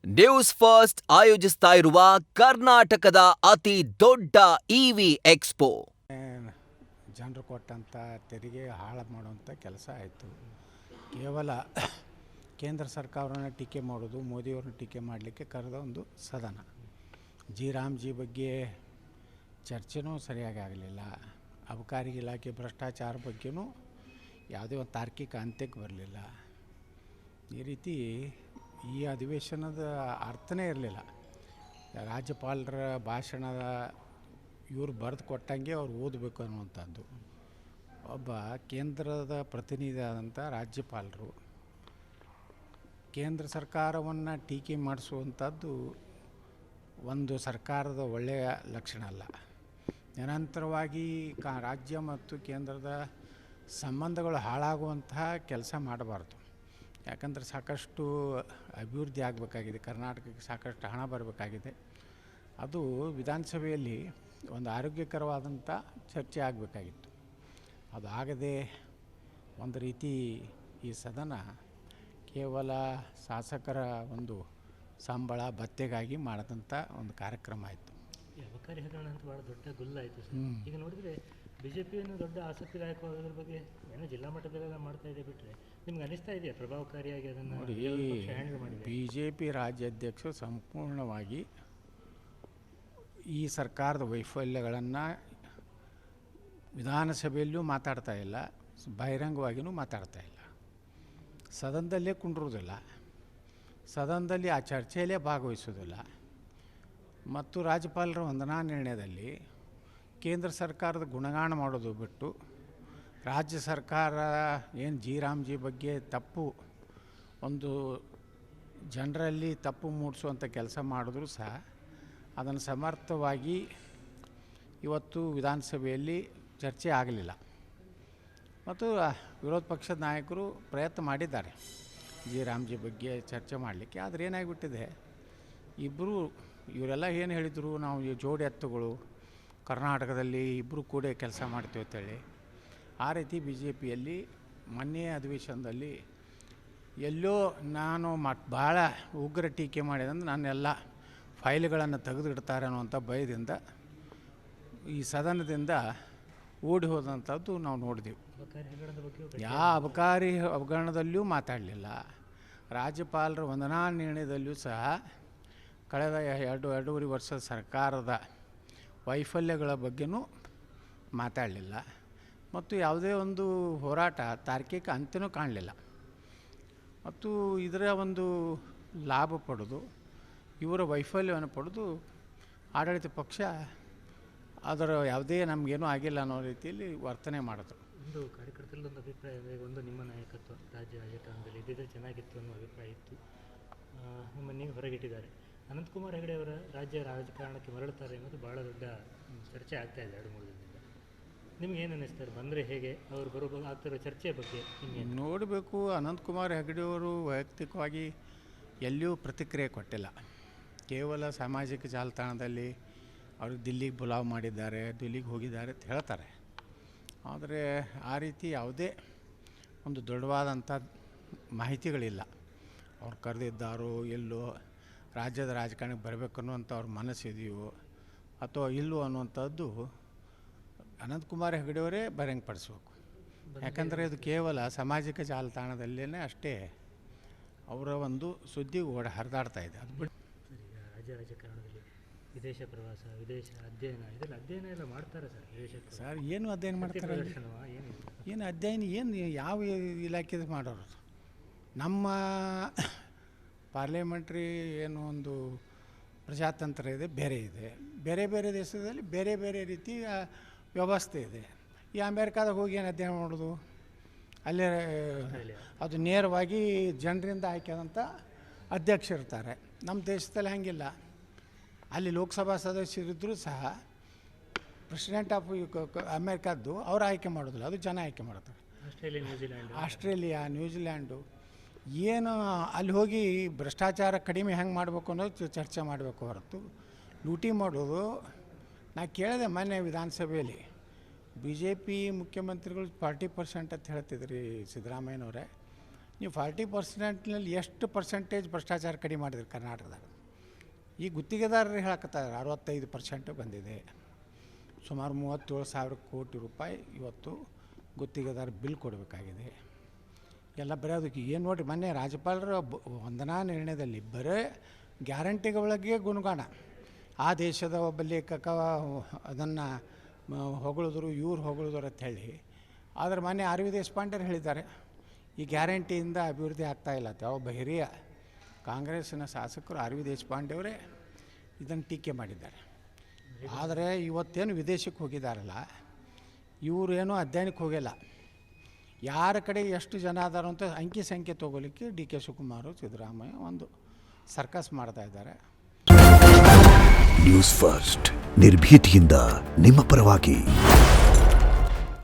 News first ಆಯೋಜಿಸ್ತಾ ಇರುವ ಕರ್ನಾಟಕದ ಅತಿ ದೊಡ್ಡ ಇವಿ ಎಕ್ಸ್ಪೋ ಜನರು ಕೊಟ್ಟಂಥ ತೆರಿಗೆ ಹಾಳು ಮಾಡುವಂಥ ಕೆಲಸ ಆಯಿತು. ಕೇವಲ ಕೇಂದ್ರ ಸರ್ಕಾರವನ್ನು ಟೀಕೆ ಮಾಡೋದು, ಮೋದಿಯವ್ರನ್ನ ಟೀಕೆ ಮಾಡಲಿಕ್ಕೆ ಕರೆದ ಒಂದು ಸದನ. ರಾಮ್ಜಿ ಬಗ್ಗೆ ಚರ್ಚೆನೂ ಸರಿಯಾಗಿ ಆಗಲಿಲ್ಲ. ಅಬಕಾರಿ ಇಲಾಖೆ ಭ್ರಷ್ಟಾಚಾರ ಬಗ್ಗೆನೂ ಯಾವುದೇ ಒಂದು ತಾರ್ಕಿಕ ಅಂತ್ಯಕ್ಕೆ ಬರಲಿಲ್ಲ. ಈ ರೀತಿ ಈ ಅಧಿವೇಶನದ ಅರ್ಥನೇ ಇರಲಿಲ್ಲ. ರಾಜ್ಯಪಾಲರ ಭಾಷಣದ ಇವರು ಬರೆದು ಕೊಟ್ಟಂಗೆ ಅವ್ರು ಓದಬೇಕು ಅನ್ನುವಂಥದ್ದು. ಒಬ್ಬ ಕೇಂದ್ರದ ಪ್ರತಿನಿಧಿ ಆದಂಥ ರಾಜ್ಯಪಾಲರು ಕೇಂದ್ರ ಸರ್ಕಾರವನ್ನು ಟೀಕೆ ಮಾಡಿಸುವಂಥದ್ದು ಒಂದು ಸರ್ಕಾರದ ಒಳ್ಳೆಯ ಲಕ್ಷಣ ಅಲ್ಲ. ನಿರಂತರವಾಗಿ ರಾಜ್ಯ ಮತ್ತು ಕೇಂದ್ರದ ಸಂಬಂಧಗಳು ಹಾಳಾಗುವಂತಹ ಕೆಲಸ ಮಾಡಬಾರ್ದು. ಯಾಕಂದರೆ ಸಾಕಷ್ಟು ಅಭಿವೃದ್ಧಿ ಆಗಬೇಕಾಗಿದೆ, ಕರ್ನಾಟಕಕ್ಕೆ ಸಾಕಷ್ಟು ಹಣ ಬರಬೇಕಾಗಿದೆ. ಅದು ವಿಧಾನಸಭೆಯಲ್ಲಿ ಒಂದು ಆರೋಗ್ಯಕರವಾದಂಥ ಚರ್ಚೆ ಆಗಬೇಕಾಗಿತ್ತು. ಅದು ಆಗದೆ ಒಂದು ರೀತಿ ಈ ಸದನ ಕೇವಲ ಶಾಸಕರ ಒಂದು ಸಂಬಳ ಭತ್ಯೆಗಾಗಿ ಮಾಡಿದಂಥ ಒಂದು ಕಾರ್ಯಕ್ರಮ ಆಯಿತು. ಅಬಕಾರಿ ಹಗರಣ ಅಂತ ಭಾಳ ದೊಡ್ಡ ಗುಲ್ಲಾಯಿತು ಸರ್. ಈಗ ನೋಡಿದರೆ BJPಯನ್ನು ದೊಡ್ಡ ಆಸಕ್ತಿದಾಯಕವಾಗೋದ್ರ ಬಗ್ಗೆ ಏನೋ ಜಿಲ್ಲಾ ಮಟ್ಟದಲ್ಲೆಲ್ಲ ಮಾಡ್ತಾ ಇದೆ ಬಿಟ್ಟರೆ ನಿಮ್ಗೆ ಅನಿಸ್ತಾ ಇದೆಯಾ ಪ್ರಭಾವಕಾರಿಯಾಗಿ ಅದನ್ನು ನೋಡಿ? BJP ರಾಜ್ಯಾಧ್ಯಕ್ಷರು ಸಂಪೂರ್ಣವಾಗಿ ಈ ಸರ್ಕಾರದ ವೈಫಲ್ಯಗಳನ್ನು ವಿಧಾನಸಭೆಯಲ್ಲೂ ಮಾತಾಡ್ತಾ ಇಲ್ಲ, ಬಹಿರಂಗವಾಗಿಯೂ ಮಾತಾಡ್ತಾ ಇಲ್ಲ, ಸದನದಲ್ಲೇ ಕುಂಡ್ರೋದಿಲ್ಲ, ಸದನದಲ್ಲಿ ಆ ಚರ್ಚೆಯಲ್ಲೇ ಭಾಗವಹಿಸೋದಿಲ್ಲ. ಮತ್ತು ರಾಜ್ಯಪಾಲರ ವಂದನಾ ನಿರ್ಣಯದಲ್ಲಿ ಕೇಂದ್ರ ಸರ್ಕಾರದ ಗುಣಗಾನ ಮಾಡೋದು ಬಿಟ್ಟು ರಾಜ್ಯ ಸರ್ಕಾರ ಏನು ರಾಮ್ಜಿ ಬಗ್ಗೆ ತಪ್ಪು ಒಂದು ಜನರಲ್ಲಿ ತಪ್ಪು ಮೂಡಿಸುವಂಥ ಕೆಲಸ ಮಾಡಿದ್ರೂ ಸಹ ಅದನ್ನು ಸಮರ್ಥವಾಗಿ ಇವತ್ತು ವಿಧಾನಸಭೆಯಲ್ಲಿ ಚರ್ಚೆ ಆಗಲಿಲ್ಲ. ಮತ್ತು ವಿರೋಧ ಪಕ್ಷದ ನಾಯಕರು ಪ್ರಯತ್ನ ಮಾಡಿದ್ದಾರೆ ರಾಮ್ಜಿ ಬಗ್ಗೆ ಚರ್ಚೆ ಮಾಡಲಿಕ್ಕೆ. ಆದರೆ ಏನಾಗಿಬಿಟ್ಟಿದೆ, ಇವರೆಲ್ಲ ಏನು ಹೇಳಿದರು, ನಾವು ಈ ಜೋಡಿ ಎತ್ತುಗಳು ಕರ್ನಾಟಕದಲ್ಲಿ ಇಬ್ಬರು ಕೂಡ ಕೆಲಸ ಮಾಡ್ತೀವಿ ಅಂತೇಳಿ. ಆ ರೀತಿ BJPಯಲ್ಲಿ ಮೊನ್ನೆ ಅಧಿವೇಶನದಲ್ಲಿ ಎಲ್ಲೋ ನಾನು ಭಾಳ ಉಗ್ರ ಟೀಕೆ ಮಾಡಿದಂದ್ರೆ ನನ್ನೆಲ್ಲ ಫೈಲ್ಗಳನ್ನು ತೆಗೆದಿಡ್ತಾರೆ ಅನ್ನುವಂಥ ಭಯದಿಂದ ಈ ಸದನದಿಂದ ಓಡಿ ಹೋದಂಥದ್ದು ನಾವು ನೋಡಿದೆವು. ಯಾವ ಅಬಕಾರಿ ಹಗರಣದಲ್ಲಿಯೂ ಮಾತಾಡಲಿಲ್ಲ. ರಾಜ್ಯಪಾಲರ ವಂದನಾ ನಿರ್ಣಯದಲ್ಲಿಯೂ ಸಹ ಕಳೆದ ಎರಡೂವರೆ ವರ್ಷದ ಸರ್ಕಾರದ ವೈಫಲ್ಯಗಳ ಬಗ್ಗೆನೂ ಮಾತಾಡಲಿಲ್ಲ. ಮತ್ತು ಯಾವುದೇ ಒಂದು ಹೋರಾಟ ತಾರ್ಕಿಕ ಅಂತ್ಯನೂ ಕಾಣಲಿಲ್ಲ. ಮತ್ತು ಇದರ ಒಂದು ಲಾಭ ಪಡೆದು ಇವರ ವೈಫಲ್ಯವನ್ನು ಪಡೆದು ಆಡಳಿತ ಪಕ್ಷ ಅದರ ಯಾವುದೇ ನಮಗೇನೂ ಆಗಿಲ್ಲ ಅನ್ನೋ ರೀತಿಯಲ್ಲಿ ವರ್ತನೆ ಮಾಡಿದ್ರು. ಒಂದು ಕಾರ್ಯಕರ್ತರಲ್ಲೊಂದು ಅಭಿಪ್ರಾಯ ಅಂದರೆ, ಒಂದು ನಿಮ್ಮ ನಾಯಕತ್ವ ರಾಜ್ಯ ರಾಜಕಾರಣದಲ್ಲಿ ಇದ್ದಿದ್ದರೆ ಚೆನ್ನಾಗಿತ್ತು ಅನ್ನೋ ಅಭಿಪ್ರಾಯ ಇತ್ತು. ನಿಮ್ಮನ್ನು ಹೊರಗಿಟ್ಟಿದ್ದಾರೆ. ಅನಂತಕುಮಾರ್ ಹೆಗಡೆ ಅವರ ರಾಜ್ಯ ರಾಜಕಾರಣಕ್ಕೆ ಮರಳುತ್ತಾರೆ ಅನ್ನೋದು ಭಾಳ ದೊಡ್ಡ ಚರ್ಚೆ ಆಗ್ತಾ ಇದೆ 2-3 ದಿನದಿಂದ. ನಿಮ್ಗೆ ಏನು ಅನ್ನಿಸ್ತಾರೆ, ಬಂದರೆ ಹೇಗೆ ಅವರು ಬರೋ ಆಗ್ತಿರೋ ಚರ್ಚೆಯ ಬಗ್ಗೆ ನಿಮಗೆ ನೋಡಬೇಕು. ಅನಂತಕುಮಾರ್ ಹೆಗಡೆಯವರು ವೈಯಕ್ತಿಕವಾಗಿ ಎಲ್ಲಿಯೂ ಪ್ರತಿಕ್ರಿಯೆ ಕೊಟ್ಟಿಲ್ಲ. ಕೇವಲ ಸಾಮಾಜಿಕ ಜಾಲತಾಣದಲ್ಲಿ ಅವರು ದಿಲ್ಲಿಗೆ ಬುಲಾವ್ ಮಾಡಿದ್ದಾರೆ, ದಿಲ್ಲಿಗೆ ಹೋಗಿದ್ದಾರೆ ಅಂತ ಹೇಳ್ತಾರೆ. ಆದರೆ ಆ ರೀತಿ ಯಾವುದೇ ಒಂದು ದೊಡ್ಡವಾದಂಥ ಮಾಹಿತಿಗಳಿಲ್ಲ. ಅವ್ರು ಕರೆದಿದ್ದಾರೋ ಎಲ್ಲೋ, ರಾಜ್ಯದ ರಾಜಕಾರಣಕ್ಕೆ ಬರಬೇಕು ಅನ್ನುವಂಥ ಅವ್ರ ಮನಸ್ಸಿದೆಯೋ ಅಥವಾ ಇಲ್ಲವೋ ಅನ್ನುವಂಥದ್ದು ಅನಂತಕುಮಾರ್ ಹೆಗಡೆಯವರೇ ಬಹಿರಂಗಪಡಿಸ್ಬೇಕು. ಯಾಕಂದರೆ ಇದು ಕೇವಲ ಸಾಮಾಜಿಕ ಜಾಲತಾಣದಲ್ಲೇ ಅಷ್ಟೇ ಅವರ ಒಂದು ಸುದ್ದಿ ಹರಿದಾಡ್ತಾ ಇದೆ. ಅದು ಬಿಟ್ಟು ರಾಜ್ಯ ರಾಜಕಾರಣದಲ್ಲಿ ವಿದೇಶ ಪ್ರವಾಸ, ವಿದೇಶ ಅಧ್ಯಯನ, ಇದೆಲ್ಲ ಅಧ್ಯಯನ ಎಲ್ಲ ಮಾಡ್ತಾರೆ ಸರ್ ವಿದೇಶಕ್ಕೆ? ಸರ್ ಏನು ಅಧ್ಯಯನ ಮಾಡ್ತಾರೆ? ಏನು ಅಧ್ಯಯನ, ಏನು ಯಾವ ಇಲಾಖೆದು ಮಾಡೋರು? ನಮ್ಮ ಪಾರ್ಲಿಮೆಂಟ್ರಿ ಏನು ಒಂದು ಪ್ರಜಾತಂತ್ರ ಇದೆ, ಬೇರೆ ಇದೆ. ಬೇರೆ ಬೇರೆ ದೇಶದಲ್ಲಿ ಬೇರೆ ಬೇರೆ ರೀತಿಯ ವ್ಯವಸ್ಥೆ ಇದೆ. ಈ ಅಮೇರಿಕಾದಾಗ ಹೋಗಿ ಏನು ಅಧ್ಯಯನ ಮಾಡೋದು? ಅಲ್ಲೇ ಅದು ನೇರವಾಗಿ ಜನರಿಂದ ಆಯ್ಕೆಯಾದಂಥ ಅಧ್ಯಕ್ಷರಿರ್ತಾರೆ. ನಮ್ಮ ದೇಶದಲ್ಲಿ ಹಾಗಿಲ್ಲ. ಅಲ್ಲಿ ಲೋಕಸಭಾ ಸದಸ್ಯರಿದ್ದರೂ ಸಹ ಪ್ರೆಸಿಡೆಂಟ್ ಆಫ್ ಅಮೇರಿಕಾದ್ದು ಅವ್ರು ಆಯ್ಕೆ ಮಾಡೋದಿಲ್ಲ, ಅದು ಜನ ಆಯ್ಕೆ ಮಾಡ್ತಾರೆ. ಆಸ್ಟ್ರೇಲಿಯಾ, ನ್ಯೂಜಿಲ್ಯಾಂಡು ಏನು ಅಲ್ಲಿ ಹೋಗಿ ಭ್ರಷ್ಟಾಚಾರ ಕಡಿಮೆ ಹೆಂಗೆ ಮಾಡಬೇಕು ಅನ್ನೋದು ಚರ್ಚೆ ಮಾಡಬೇಕು ಹೊರತು ಲೂಟಿ ಮಾಡೋದು. ನಾ ಕೇಳಿದೆ ಮೊನ್ನೆ ವಿಧಾನಸಭೆಯಲ್ಲಿ, BJP ಮುಖ್ಯಮಂತ್ರಿಗಳು 40% ಅಂತ ಹೇಳ್ತಿದ್ರಿ ಸಿದ್ದರಾಮಯ್ಯನವರೇ. ನೀವು 40%ನಲ್ಲಿ ಎಷ್ಟು ಪರ್ಸೆಂಟೇಜ್ ಭ್ರಷ್ಟಾಚಾರ ಕಡಿಮೆ ಮಾಡಿದ್ರಿ ಕರ್ನಾಟಕದಾಗ? ಈ ಗುತ್ತಿಗೆದಾರರು ಹೇಳಕತ್ತಾರೆ 65% ಬಂದಿದೆ. ಸುಮಾರು 37,000 ಕೋಟಿ ರೂಪಾಯಿ ಇವತ್ತು ಗುತ್ತಿಗೆದಾರ ಬಿಲ್ ಕೊಡಬೇಕಾಗಿದೆ. ಎಲ್ಲ ಬರೀ ಅದಕ್ಕೆ ಏನು ನೋಡಿರಿ, ಮೊನ್ನೆ ರಾಜ್ಯಪಾಲರ ವಂದನಾ ನಿರ್ಣಯದಲ್ಲಿ ಬರೀ ಗ್ಯಾರಂಟಿಗಳಿಗೆ ಗುಣಗಾನ. ಆ ದೇಶದ ಒಬ್ಬ ಲೇಖಕ ಅದನ್ನು ಹೊಗಳಿದ್ರು, ಇವ್ರು ಹೊಗಳಿದ್ರು ಅಂತ ಹೇಳಿ. ಆದರೆ ಮೊನ್ನೆ ಆರ್ ವಿ ದೇಶಪಾಂಡೆರು ಹೇಳಿದ್ದಾರೆ ಈ ಗ್ಯಾರಂಟಿಯಿಂದ ಅಭಿವೃದ್ಧಿ ಆಗ್ತಾಯಿಲ್ಲ ಅಂತ. ಒಬ್ಬ ಹಿರಿಯ ಕಾಂಗ್ರೆಸ್ಸಿನ ಶಾಸಕರು ಆರ್ ವಿ ದೇಶಪಾಂಡೆಯವರೇ ಇದನ್ನು ಟೀಕೆ ಮಾಡಿದ್ದಾರೆ. ಆದರೆ ಇವತ್ತೇನು ವಿದೇಶಕ್ಕೆ ಹೋಗಿದ್ದಾರಲ್ಲ, ಇವರೇನೂ ಅಧ್ಯಯನಕ್ಕೆ ಹೋಗಿಲ್ಲ. ಯಾರ ಕಡೆ ಎಷ್ಟು ಜನ ಅದಾರೋ ಅಂತ ಅಂಕಿ ಸಂಖ್ಯೆ ತೊಗೊಲಿಕ್ಕೆ ಡಿ ಕೆ ಶಿವಕುಮಾರ್, ಸಿದ್ದರಾಮಯ್ಯ ಒಂದು ಸರ್ಕಸ್ ಮಾಡ್ತಾ ಇದ್ದಾರೆ. ನ್ಯೂಸ್ ಫಸ್ಟ್ ನಿರ್ಭೀತಿಯಿಂದ ನಿಮ್ಮ ಪರವಾಗಿ.